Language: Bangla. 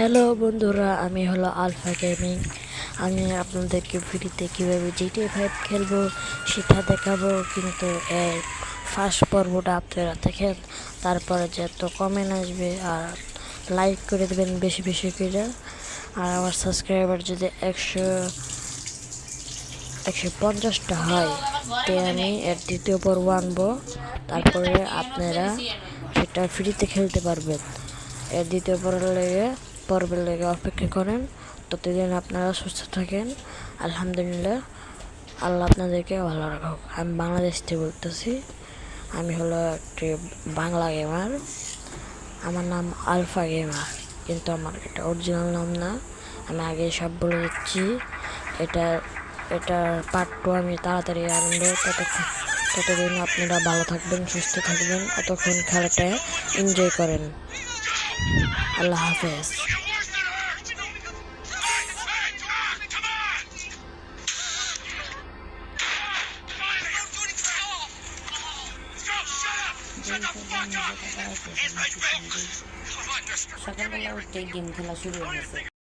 হ্যালো বন্ধুরা, আমি হলো আলফা গেমিং। আমি আপনাদেরকে ফ্রিতে কীভাবে GTA 5 খেলবো সেটা দেখাবো, কিন্তু এর ফার্স্ট পর্বটা আপনারা দেখেন, তারপরে যত কমেন্ট আসবে আর লাইক করে দেবেন বেশি বেশি করে। আর আমার সাবস্ক্রাইবার যদি 150টা হয় তে আমি এর দ্বিতীয় পর্ব আনবো, তারপরে আপনারা সেটা ফ্রিতে খেলতে পারবেন। এর দ্বিতীয় পর্বের লেগে অপেক্ষা করেন। ততদিন আপনারা সুস্থ থাকেন। আলহামদুলিল্লাহ, আল্লাহ আপনাদেরকে ভালো রাখুক। আমি বাংলাদেশ থেকে বলতেছি। আমি হলো একটি বাংলা গেমার। আমার নাম আলফা গেমার, কিন্তু আমার এটা অরিজিনাল নাম না। আমি আগে সব বলে দিচ্ছি। এটার পার্ট 2 আমি তাড়াতাড়ি আনবো। ততদিন আপনারা ভালো থাকবেন, সুস্থ থাকবেন, ততক্ষণ খেলাটা এনজয় করেন। আল্লাহ হাফেজ। সকালবেলা উঠে গেম খেলা শুরু হয়ে গেছে।